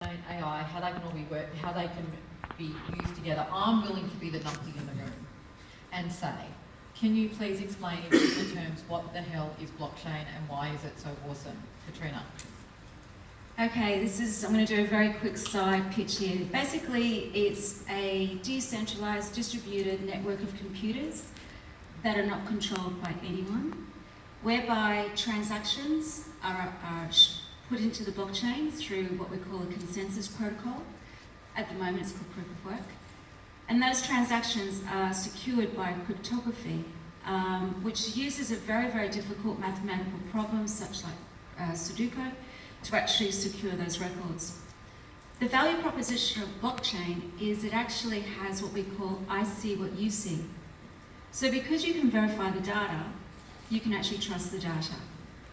AI, how they can all be how they can be used together. I'm willing to be the numpty in the room and say, can you please explain in simple terms what the hell is blockchain and why is it so awesome? Katrina. Okay, I'm going to do a very quick side pitch here. Basically, it's a decentralized, distributed network of computers that are not controlled by anyone, whereby transactions are put into the blockchain through what we call a consensus protocol. At the moment, it's called proof of work. And those transactions are secured by cryptography, which uses a very, very difficult mathematical problem, such like Sudoku, to actually secure those records. The value proposition of blockchain is it actually has what we call I see what you see. So because you can verify the data, you can actually trust the data.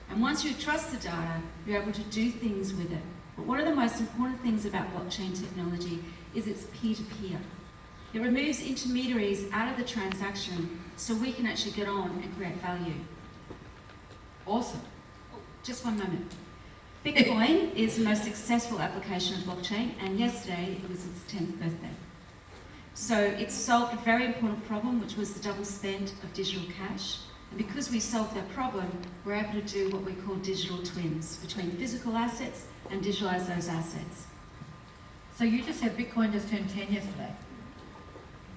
And once you trust the data, you're able to do things with it. But one of the most important things about blockchain technology is it's peer-to-peer. It removes intermediaries out of the transaction so we can actually get on and create value. Awesome. Just one moment. Bitcoin is the most successful application of blockchain, and yesterday it was its 10th birthday. So it solved a very important problem, which was the double spend of digital cash. And because we solved that problem, we're able to do what we call digital twins between physical assets and digitalize those assets. So you just said Bitcoin just turned 10 yesterday.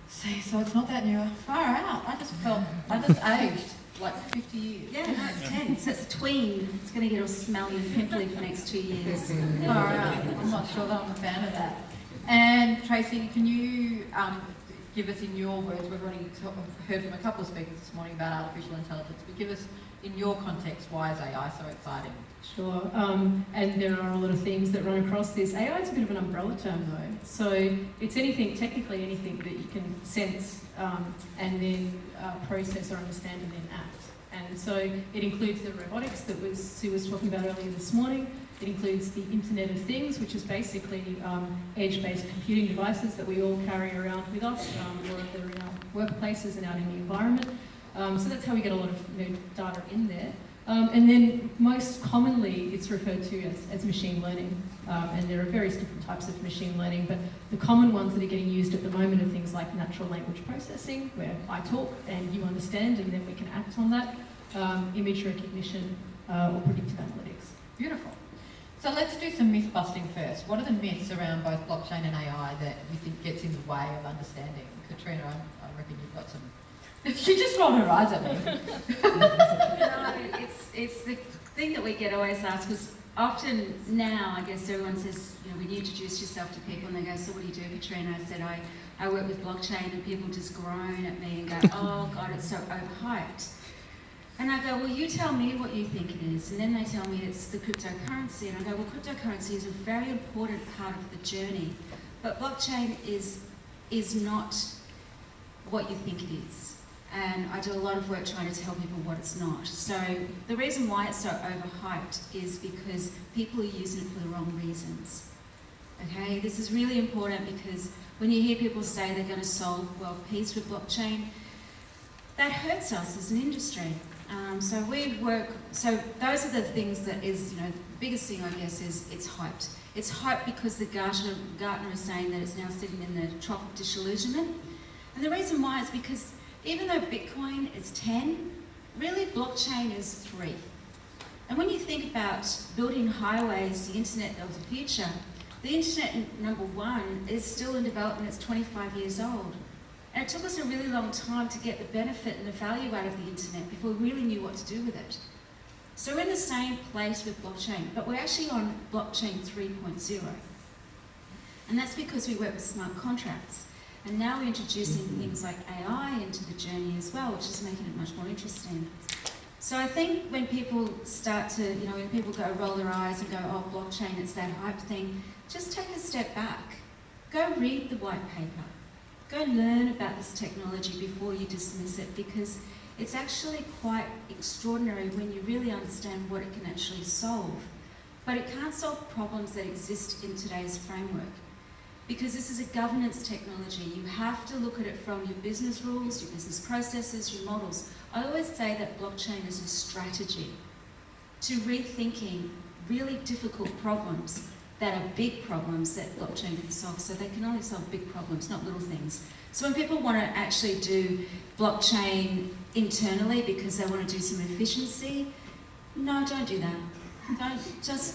See, so it's not that new. Far out. I just aged like 50 years. Yeah, no, it's 10. So it's a tween. It's going to get all smelly and pimply for the next 2 years. Far out. I'm not sure that I'm a fan of that. And Tracey, can you give us in your words, we've already heard from a couple of speakers this morning about artificial intelligence, but give us in your context, why is AI so exciting? Sure, and there are a lot of themes that run across this. AI is a bit of an umbrella term though, so it's anything, technically anything that you can sense and then process or understand and then act. And so it includes the robotics that Sue was talking about earlier this morning. It includes the Internet of Things, which is basically edge-based computing devices that we all carry around with us, or they're in our workplaces and out in the environment. So that's how we get a lot of data in there. And then most commonly it's referred to as machine learning. And there are various different types of machine learning, but the common ones that are getting used at the moment are things like natural language processing, where I talk and you understand and then we can act on that, image recognition, or predictive analytics. Beautiful. So let's do some myth busting first. What are the myths around both blockchain and AI that you think gets in the way of understanding? Katrina, I reckon you've got some. She just rolled her eyes at me. No, it's the thing that we get always asked, because often now, I guess everyone says, when you introduce yourself to people and they go, so what do you do, Katrina? I said, I work with blockchain, and people just groan at me and go, oh God, it's so overhyped. And I go, well, you tell me what you think it is. And then they tell me it's the cryptocurrency. And I go, well, cryptocurrency is a very important part of the journey. But blockchain is not what you think it is. And I do a lot of work trying to tell people what it's not. So the reason why it's so overhyped is because people are using it for the wrong reasons. Okay, this is really important because when you hear people say they're going to solve world peace with blockchain, that hurts us as an industry. So those are the things that is, the biggest thing I guess is it's hyped. It's hyped because the Gartner is saying that it's now sitting in the trough of disillusionment. And the reason why is because even though Bitcoin is 10, really blockchain is 3. And when you think about building highways, the internet of the future, the internet number 1 is still in development, it's 25 years old. And it took us a really long time to get the benefit and the value out of the internet before we really knew what to do with it. So we're in the same place with blockchain, but we're actually on blockchain 3.0. And that's because we work with smart contracts. And now we're introducing things like AI into the journey as well, which is making it much more interesting. So I think when people start to, when people go roll their eyes and go, oh, blockchain, it's that hype thing, just take a step back. Go read the white paper. Go learn about this technology before you dismiss it, because it's actually quite extraordinary when you really understand what it can actually solve. But it can't solve problems that exist in today's framework, because this is a governance technology. You have to look at it from your business rules, your business processes, your models. I always say that blockchain is a strategy to rethinking really difficult problems that are big problems that blockchain can solve. So they can only solve big problems, not little things. So when people want to actually do blockchain internally because they want to do some efficiency, no, don't do that.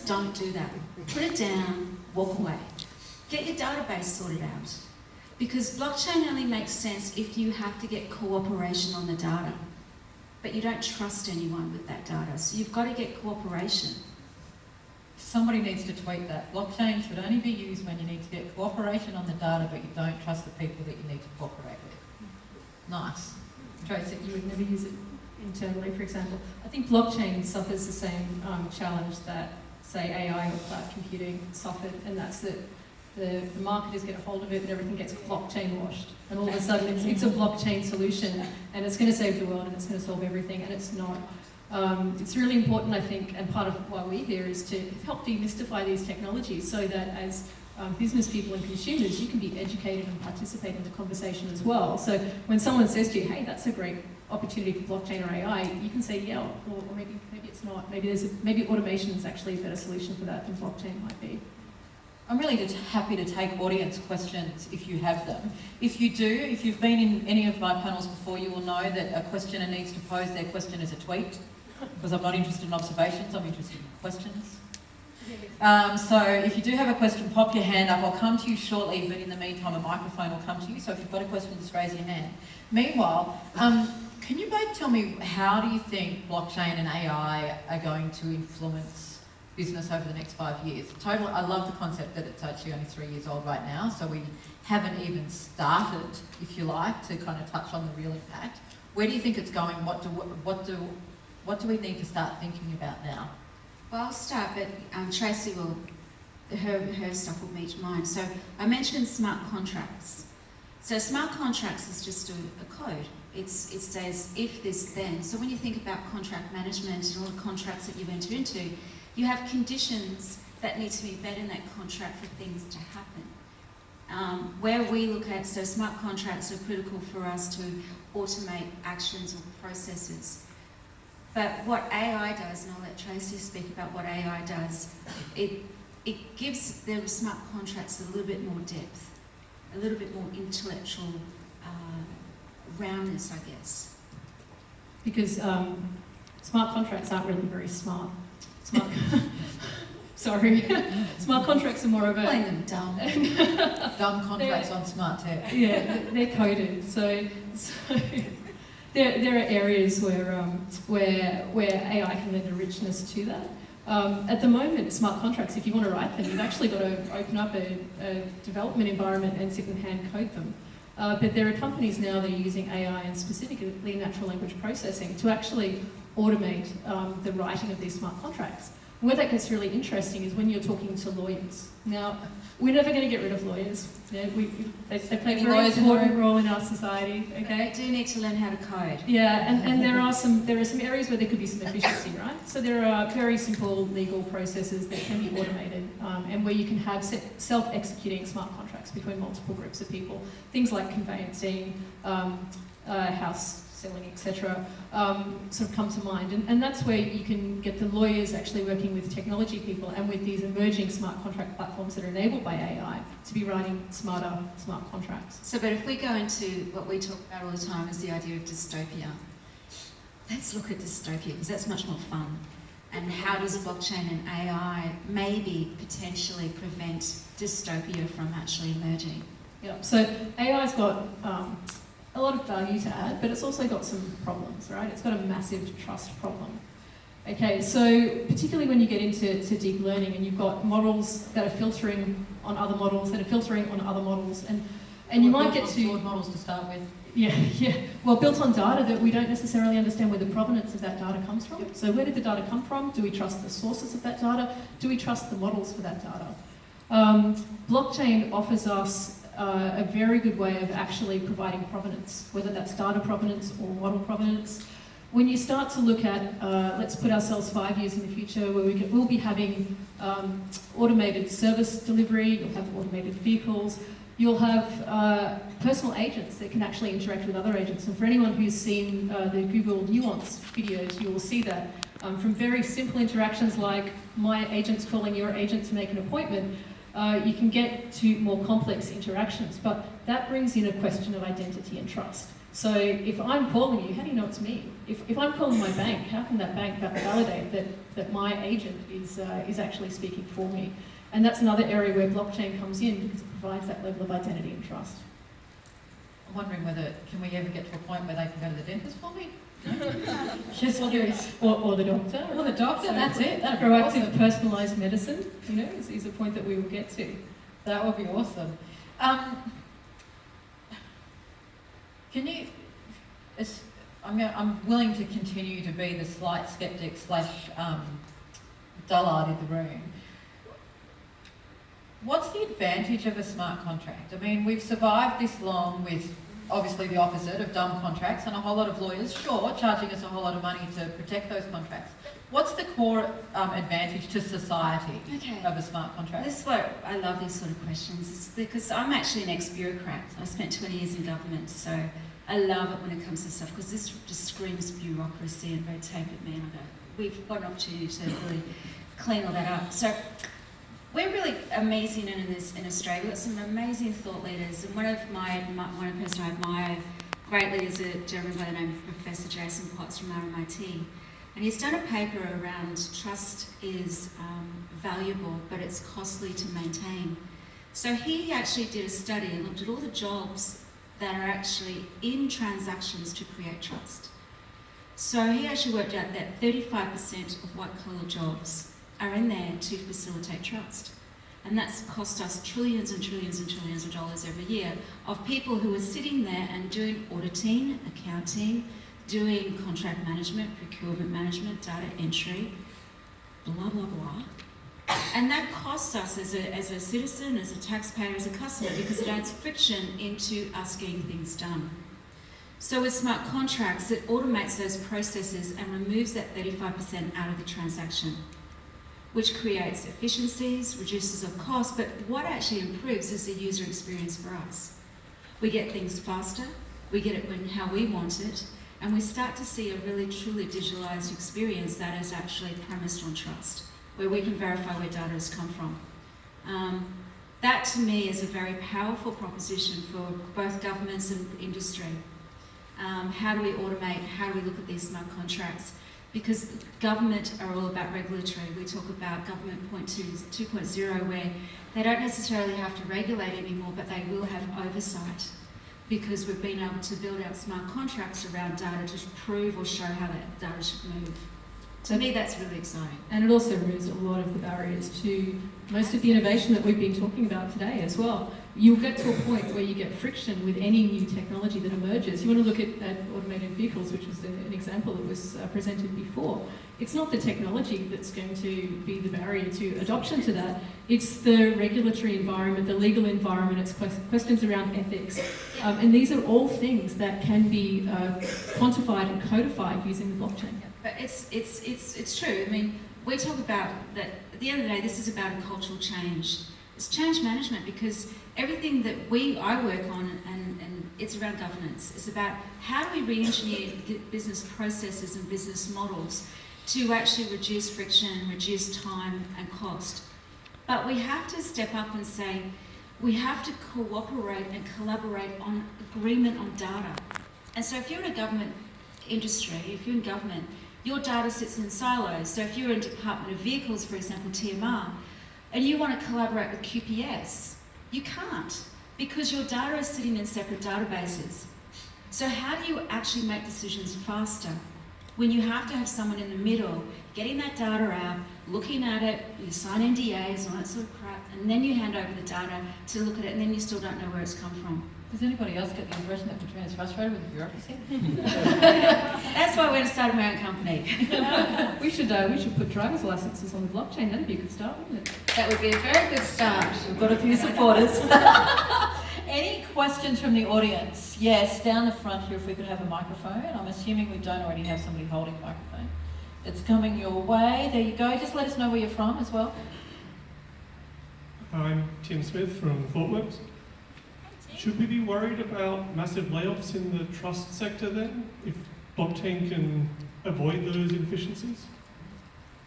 Don't do that. Put it down, walk away. Get your database sorted out. Because blockchain only makes sense if you have to get cooperation on the data. But you don't trust anyone with that data, so you've got to get cooperation. Somebody needs to tweet that. Blockchain should only be used when you need to get cooperation on the data, but you don't trust the people that you need to cooperate with. Nice. Tracey, you would never use it internally, for example. I think blockchain suffers the same challenge that, say, AI or cloud computing suffered, and that's that the marketers get a hold of it and everything gets blockchain washed. And all of a sudden it's a blockchain solution and it's going to save the world and it's going to solve everything, and it's not. It's really important, I think, and part of why we're here is to help demystify these technologies so that as business people and consumers, you can be educated and participate in the conversation as well. So when someone says to you, hey, that's a great opportunity for blockchain or AI, you can say, yeah, or maybe it's not. Maybe automation is actually a better solution for that than blockchain might be. I'm really just happy to take audience questions if you have them. If you do, if you've been in any of my panels before, you will know that a questioner needs to pose their question as a tweet, because I'm not interested in observations, I'm interested in questions. So if you do have a question, pop your hand up. I'll come to you shortly, but in the meantime, a microphone will come to you. So if you've got a question, just raise your hand. Meanwhile, can you both tell me, how do you think blockchain and AI are going to influence business over the next 5 years? Totally, I love the concept that it's actually only 3 years old right now, so we haven't even started, if you like, to kind of touch on the real impact. Where do you think it's going? What do we need to start thinking about now? Well, I'll start, but Tracey will, her stuff will meet mine. So I mentioned smart contracts. So smart contracts is just a code. It says if this then. So when you think about contract management and all the contracts that you've entered into, you have conditions that need to be met in that contract for things to happen. Where we look at, so smart contracts are critical for us to automate actions or processes. But what AI does, and I'll let Tracey speak about what AI does, it gives the smart contracts a little bit more depth, a little bit more intellectual roundness, I guess. Because smart contracts aren't really very smart. Sorry. Smart contracts are more of a... Calling them dumb. Dumb contracts on smart tech. Yeah, they're coded. So there are areas where AI can lend a richness to that. At the moment, smart contracts, if you want to write them, you've actually got to open up a development environment and sit and hand code them. But there are companies now that are using AI and specifically natural language processing to actually automate the writing of these smart contracts. And where that gets really interesting is when you're talking to lawyers. Now, we're never going to get rid of lawyers. Yeah, they play a very important role in our society. Okay, they do need to learn how to code. Yeah, and there are some areas where there could be some efficiency, right? So there are very simple legal processes that can be automated, and where you can have self-executing smart contracts between multiple groups of people. Things like conveyancing, house selling, etc., sort of come to mind. And that's where you can get the lawyers actually working with technology people and with these emerging smart contract platforms that are enabled by AI to be writing smart contracts. So, but if we go into what we talk about all the time is the idea of dystopia. Let's look at dystopia, because that's much more fun. And how does blockchain and AI maybe potentially prevent dystopia from actually emerging? Yeah, so AI's got a lot of value to add, but it's also got some problems, right? It's got a massive trust problem. Okay, so particularly when you get into deep learning and you've got models that are filtering on other models, that are filtering on other models, and you might get to... Flawed models to start with. Yeah. Well, built on data that we don't necessarily understand where the provenance of that data comes from. So where did the data come from? Do we trust the sources of that data? Do we trust the models for that data? Blockchain offers us a very good way of actually providing provenance, whether that's data provenance or model provenance. When you start to look at, let's put ourselves 5 years in the future, where we'll be having automated service delivery, you'll have automated vehicles, you'll have personal agents that can actually interact with other agents. And for anyone who's seen the Google Nuance videos, you will see that From very simple interactions like my agent's calling your agent to make an appointment, you can get to more complex interactions, but that brings in a question of identity and trust. So if I'm calling you, how do you know it's me? If I'm calling my bank, how can that bank validate that my agent is actually speaking for me? And that's another area where blockchain comes in because it provides that level of identity and trust. I'm wondering can we ever get to a point where they can go to the dentist for me? Just curious. Or the doctor. Or the doctor, that's it. That'd be Proactive, awesome. personalised medicine, is a point that we will get to. That would be awesome. Can you? I'm willing to continue to be the slight skeptic / dullard in the room. What's the advantage of a smart contract? I mean, we've survived this long with obviously the opposite of dumb contracts and a whole lot of lawyers, sure, charging us a whole lot of money to protect those contracts. What's the core advantage to society of a smart contract? This is what I love these sort of questions. It's because I'm actually an ex-bureaucrat. I spent 20 years in government, so I love it when it comes to stuff because this just screams bureaucracy and red tape at me. And I go, we've got an opportunity to really clean all that up. So we're really amazing in Australia. We've got some amazing thought leaders, and one person I admire greatly is a gentleman by the name of Professor Jason Potts from RMIT. And he's done a paper around trust is valuable, but it's costly to maintain. So he actually did a study and looked at all the jobs that are actually in transactions to create trust. So he actually worked out that 35% of white-collar jobs are in there to facilitate trust. And that's cost us trillions and trillions and trillions of dollars every year of people who are sitting there and doing auditing, accounting, doing contract management, procurement management, data entry, blah, blah, blah. And that costs us as a citizen, as a taxpayer, as a customer, because it adds friction into us getting things done. So with smart contracts, it automates those processes and removes that 35% out of the transaction, which creates efficiencies, reduces the cost, but what actually improves is the user experience for us. We get things faster, we get it how we want it, and we start to see a really truly digitalized experience that is actually premised on trust, where we can verify where data has come from. That to me is a very powerful proposition for both governments and industry. How do we automate? How do we look at these smart contracts? Because government are all about regulatory. We talk about government 2.0 where they don't necessarily have to regulate anymore, but they will have oversight because we've been able to build out smart contracts around data to prove or show how that data should move. To me, that's really exciting. And it also removes a lot of the barriers to most of the innovation that we've been talking about today as well. You'll get to a point where you get friction with any new technology that emerges. You want to look at automated vehicles, which was an example that was presented before. It's not the technology that's going to be the barrier to adoption to that. It's the regulatory environment, the legal environment, it's questions around ethics. And these are all things that can be quantified and codified using the blockchain. But it's true. I mean, we talk about that at the end of the day, this is about a cultural change. It's change management because everything that I work on and it's around governance. It's about how do we re-engineer business processes and business models to actually reduce friction, reduce time and cost. But we have to step up and say, we have to cooperate and collaborate on agreement on data. And so if you're in a government industry, if you're in government, your data sits in silos. So if you're in Department of Vehicles, for example, TMR, and you want to collaborate with QPS, you can't because your data is sitting in separate databases. So how do you actually make decisions faster when you have to have someone in the middle getting that data out, looking at it, you sign NDAs, all that sort of crap, and then you hand over the data to look at it, and then you still don't know where it's come from. Does anybody else get the impression that Katrina's frustrated with the bureaucracy? That's why we're going to start my own company. We should put driver's licenses on the blockchain. That'd be a good start, wouldn't it? That would be a very good start. We've got a few supporters. Any questions from the audience? Yes, down the front here if we could have a microphone. I'm assuming we don't already have somebody holding a microphone. It's coming your way. There you go. Just let us know where you're from as well. I'm Tim Smith from ThoughtWorks. Should we be worried about massive layoffs in the trust sector then, if blockchain can avoid those inefficiencies?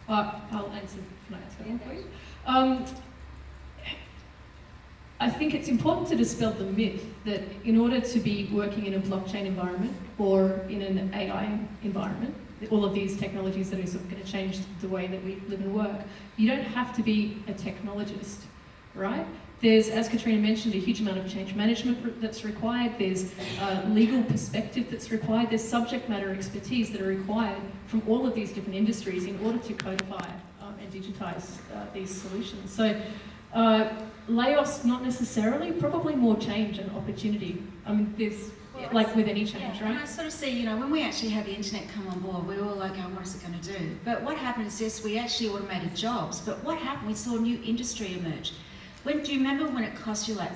I'll answer. Can I answer that one, please? I think it's important to dispel the myth that in order to be working in a blockchain environment or in an AI environment, all of these technologies that are sort of going to change the way that we live and work, you don't have to be a technologist, right? There's, as Katrina mentioned, a huge amount of change management that's required. There's legal perspective that's required. There's subject matter expertise that are required from all of these different industries in order to codify and digitize these solutions. So layoffs, not necessarily, probably more change and opportunity. I mean, there's, like with any change, right? And I sort of see, you know, when we actually had the internet come on board, we were all like, oh, what is it going to do? But what happened is, yes, we actually automated jobs, but what happened? We saw a new industry emerge. Do you remember when it cost you like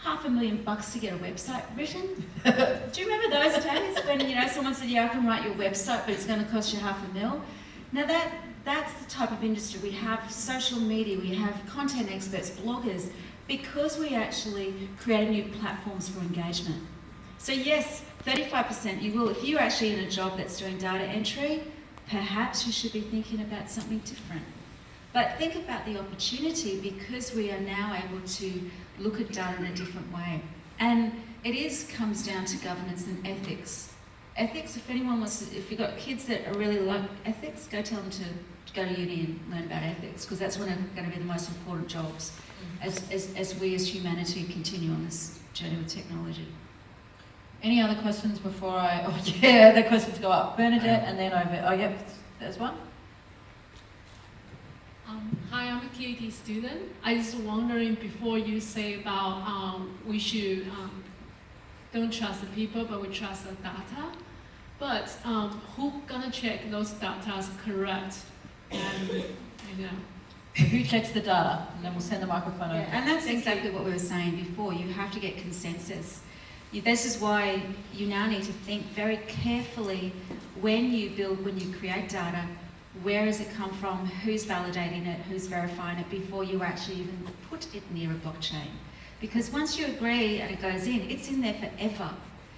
$500,000 to get a website written? Do you remember those days when, you know, someone said, yeah, I can write your website, but it's going to cost you $500,000? Now that's the type of industry. We have social media, we have content experts, bloggers, because we actually created new platforms for engagement. So yes, 35% you will, if you're actually in a job that's doing data entry, perhaps you should be thinking about something different. But think about the opportunity, because we are now able to look at data in a different way. And it comes down to governance and ethics. Ethics, if anyone wants to, if you've got kids that are really like ethics, go tell them to go to uni and learn about ethics, because that's one of going to be the most important jobs as we as humanity continue on this journey with technology. Any other questions before the questions go up. Bernadette, and then there's one. Hi, I'm a PhD student. I was wondering, before you say about we should don't trust the people, but we trust the data. But who gonna check those data is correct? And you know, Who checks the data? And then we'll send the microphone over. And that's exactly what we were saying before. You have to get consensus. This is why you now need to think very carefully when you create data. Where does it come from? Who's validating it? Who's verifying it before you actually even put it near a blockchain? Because once you agree and it goes in, it's in there forever.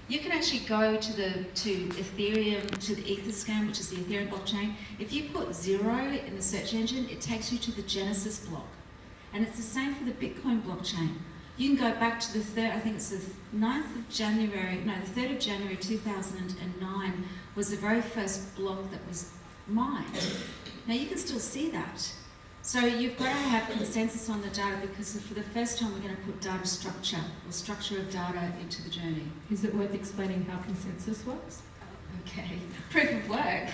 You can actually go to Ethereum, to the Etherscan, which is the Ethereum blockchain. If you put 0 in the search engine, it takes you to the Genesis block. And it's the same for the Bitcoin blockchain. You can go back to the 3rd of January 2009 was the very first block that was mined. Now you can still see that. So you've got to have consensus on the data, because for the first time we're going to put data structure, or structure of data, into the journey. Is it worth explaining how consensus works? Okay, proof of work.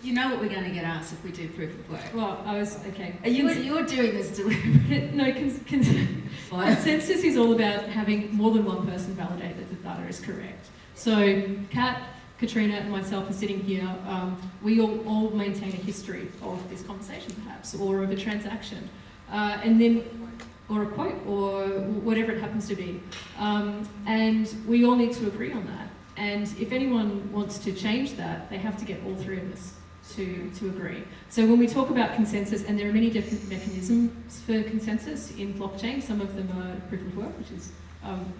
You know what we're going to get asked if we do proof of work. Well, okay. You're doing this deliberately. No, consensus is all about having more than one person validate that the data is correct. So Kat, Katrina and myself are sitting here, we all maintain a history of this conversation perhaps, or of a transaction, and then, or a quote, or whatever it happens to be. And we all need to agree on that. And if anyone wants to change that, they have to get all three of us to agree. So when we talk about consensus, and there are many different mechanisms for consensus in blockchain, some of them are proof of work, which is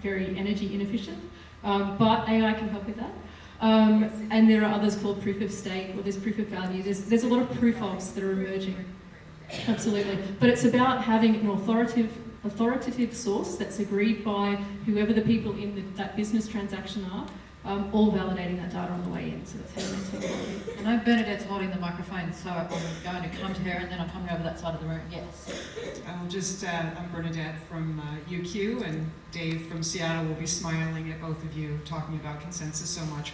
very energy inefficient, but AI can help with that. And there are others called proof of stake, or there's proof of value. There's a lot of proof ofs that are emerging, absolutely. But it's about having an authoritative source that's agreed by whoever the people in that business transaction are, all validating that data on the way in. So that's how you maintain quality. I know Bernadette's holding the microphone, so I'm going to come to her, and then I'm coming over that side of the room. Yes. I'm Bernadette from UQ, and Dave from Seattle will be smiling at both of you talking about consensus so much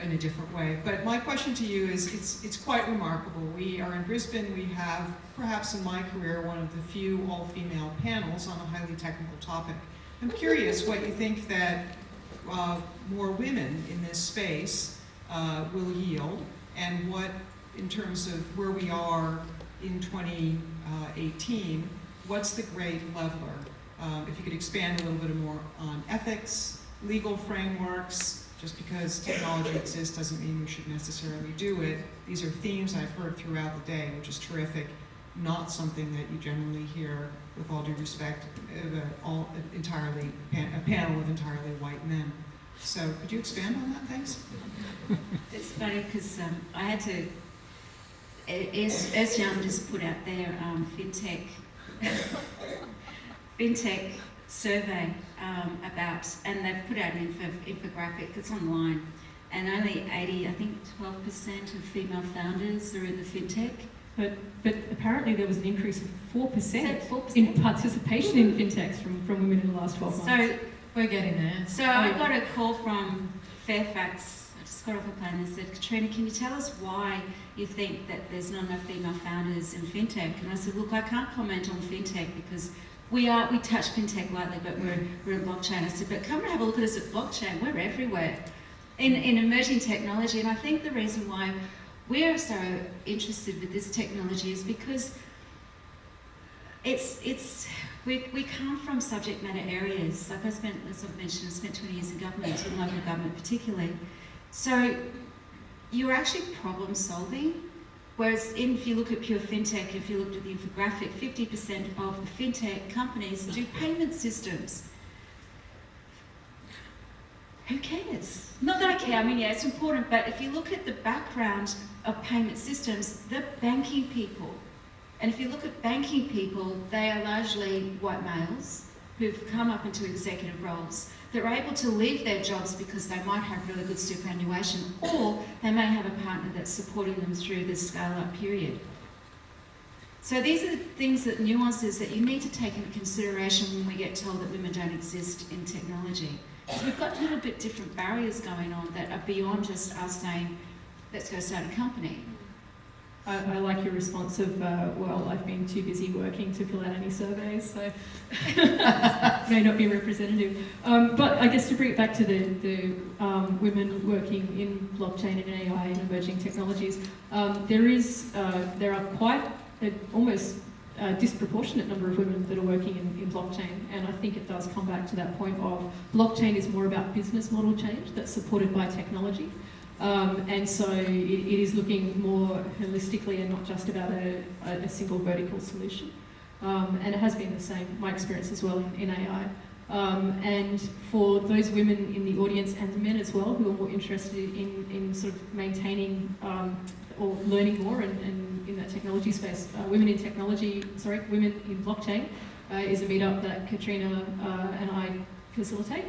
in a different way. But my question to you is, it's quite remarkable. We are in Brisbane. We have, perhaps in my career, one of the few all-female panels on a highly technical topic. I'm curious what you think that more women in this space will yield, and what, in terms of where we are in 2018, what's the great leveler? If you could expand a little bit more on ethics, legal frameworks. Just because technology exists doesn't mean we should necessarily do it. These are themes I've heard throughout the day, which is terrific. Not something that you generally hear, with all due respect, a panel of entirely white men. So could you expand on that, thanks? It's funny because I had to Young just put out their fintech survey about, and they've put out an infographic. It's online, and only 12% of female founders are in the fintech. But apparently there was an increase of 4%, Is that 4%? in participation in fintechs from women in the last 12 months. So We're getting there. So I got a call from Fairfax. I just got off a plane and said, Katrina, can you tell us why you think that there's not enough female founders in fintech? And I said, look, I can't comment on fintech because we touch fintech lightly, but we're in blockchain. I said, but come and have a look at us at blockchain. We're everywhere in emerging technology. And I think the reason why we're so interested with this technology is because we come from subject matter areas. Like as I've mentioned, I spent 20 years in government, in local government particularly. So you're actually problem solving. Whereas if you look at pure fintech, if you looked at the infographic, 50% of the fintech companies do payment systems. Who cares? Not that I care, I mean, yeah, it's important, but if you look at the background of payment systems, they're banking people. And if you look at banking people, they are largely white males who've come up into executive roles. They're able to leave their jobs because they might have really good superannuation, or they may have a partner that's supporting them through this scale-up period. So these are the things, that nuances that you need to take into consideration when we get told that women don't exist in technology. Because we've got a little bit different barriers going on that are beyond just us saying, let's go start a company. I like your response of, well, I've been too busy working to fill out any surveys, so may not be representative. But I guess to bring it back to the women working in blockchain and AI and emerging technologies, there are quite almost disproportionate number of women that are working in blockchain, and I think it does come back to that point of blockchain is more about business model change that's supported by technology. And so it is looking more holistically and not just about a single vertical solution. And it has been the same, my experience as well in AI. And for those women in the audience and the men as well who are more interested in sort of maintaining or learning more and in that technology space, Women in Blockchain is a meetup that Katrina and I facilitate.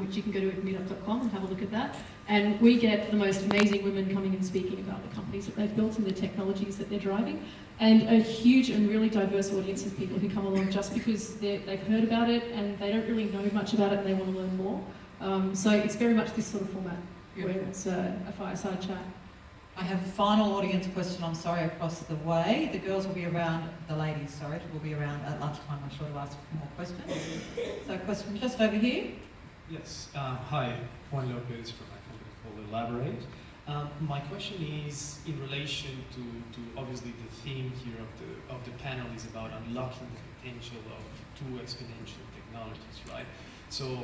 Which you can go to meetup.com and have a look at that. And we get the most amazing women coming and speaking about the companies that they've built and the technologies that they're driving. And a huge and really diverse audience of people who come along just because they've heard about it and they don't really know much about it and they want to learn more. So it's very much this sort of format, where it's a fireside chat. I have a final audience question, I'm sorry, across the way. The girls will be around, the ladies, sorry, will be around at lunchtime, I'm sure, to ask more questions. So question just over here. Yes, hi, Juan Lopez from a company called Elaborate. My question is in relation to obviously the theme here of the panel is about unlocking the potential of two exponential technologies, right? So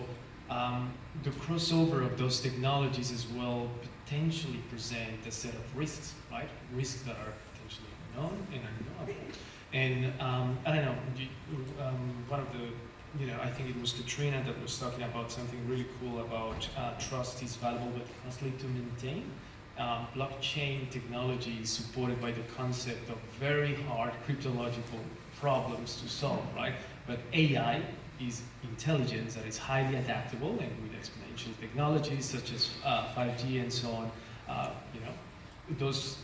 the crossover of those technologies as well potentially present a set of risks, right? Risks that are potentially unknown and unknowable. And I don't know, one of the, I think it was Katrina that was talking about something really cool about trust is valuable but costly to maintain. Blockchain technology is supported by the concept of very hard cryptological problems to solve, right? But AI is intelligence that is highly adaptable, and with exponential technologies such as 5G and so on, those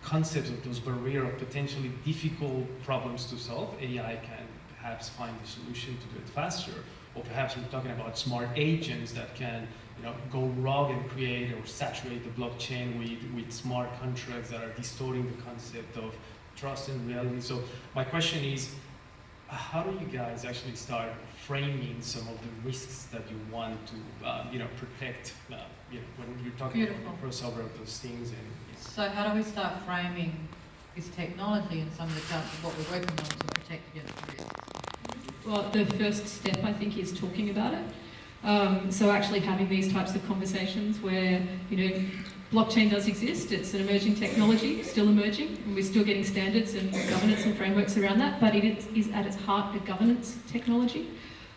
concepts of those barrier of potentially difficult problems to solve, AI can perhaps find the solution to do it faster, or perhaps we're talking about smart agents that can, go rogue and create or saturate the blockchain with smart contracts that are distorting the concept of trust and reality. So my question is, how do you guys actually start framing some of the risks that you want to, protect, when you're talking about the crossover of those things? So how do we start framing this technology and some of the parts of what we're working on to protect against the risks? Well, the first step, I think, is talking about it. So actually having these types of conversations where, blockchain does exist, it's an emerging technology, still emerging, and we're still getting standards and governance and frameworks around that, but it is at its heart a governance technology.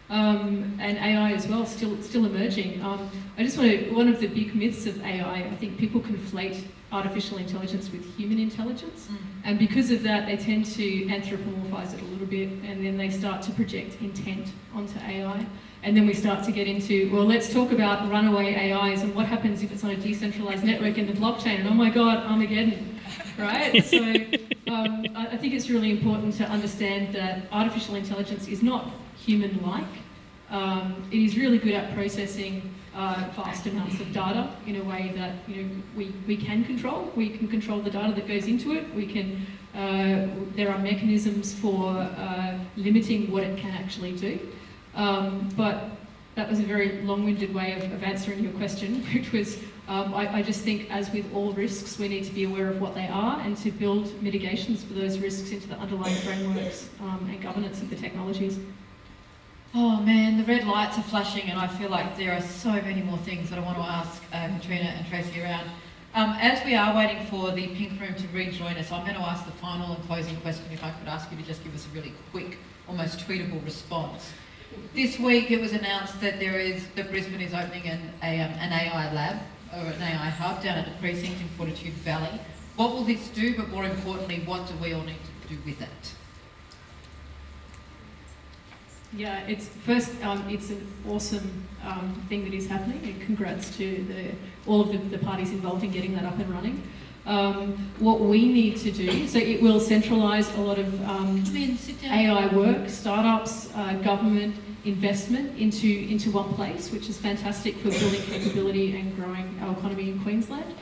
And AI as well, still emerging. I just want to, one of the big myths of AI, I think people conflate artificial intelligence with human intelligence. And because of that, they tend to anthropomorphize it a little bit, and then they start to project intent onto AI. And then we start to get into, well, let's talk about runaway AIs and what happens if it's on a decentralized network in the blockchain, and oh my God, Armageddon, right? So I think it's really important to understand that artificial intelligence is not human-like. It is really good at processing vast amounts of data in a way that we can control. We can control the data that goes into it. We can. There are mechanisms for limiting what it can actually do. But that was a very long-winded way of answering your question, which was I just think, as with all risks, we need to be aware of what they are and to build mitigations for those risks into the underlying frameworks and governance of the technologies. Oh man, the red lights are flashing, and I feel like there are so many more things that I want to ask Katrina and Tracey around. As we are waiting for the pink room to rejoin us, I'm going to ask the final and closing question. If I could ask you to just give us a really quick, almost tweetable response. This week it was announced that Brisbane is opening an AI lab, or an AI hub down at the precinct in Fortitude Valley. What will this do, but more importantly, what do we all need to do with it? Yeah, it's an awesome thing that is happening, and congrats to all of the parties involved in getting that up and running. What we need to do, so it will centralise a lot of AI work, startups, government investment into one place, which is fantastic for building capability and growing our economy in Queensland.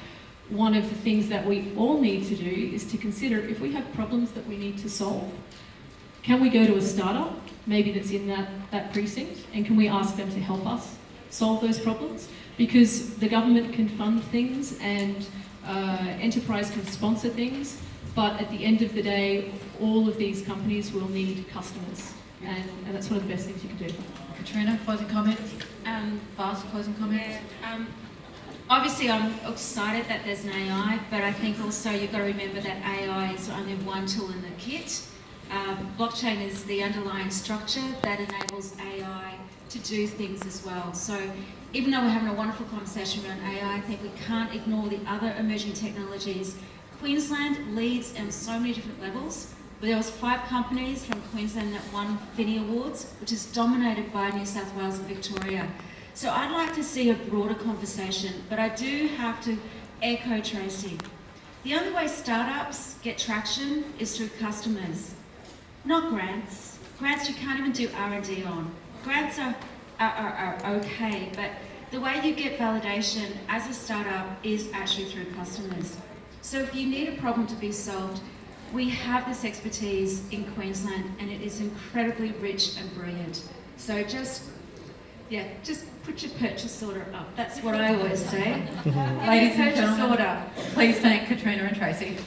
One of the things that we all need to do is to consider, if we have problems that we need to solve, can we go to a startup, maybe that's in that precinct, and can we ask them to help us solve those problems? Because the government can fund things and enterprise can sponsor things, but at the end of the day, all of these companies will need customers, and that's one of the best things you can do. Katrina, closing comments? Fast closing comments? Yeah, obviously I'm excited that there's an AI, but I think also you've got to remember that AI is only one tool in the kit. Blockchain is the underlying structure that enables AI to do things as well. So even though we're having a wonderful conversation around AI, I think we can't ignore the other emerging technologies. Queensland leads on so many different levels. There was 5 companies from Queensland that won Finney Awards, which is dominated by New South Wales and Victoria. So I'd like to see a broader conversation, but I do have to echo Tracey. The only way startups get traction is through customers, not grants. Grants you can't even do R&D on. Grants are okay, but the way you get validation as a startup is actually through customers. So if you need a problem to be solved, we have this expertise in Queensland, and it is incredibly rich and brilliant. So just put your purchase order up. That's what I always say. Ladies and gentlemen, please thank Katrina and Tracey.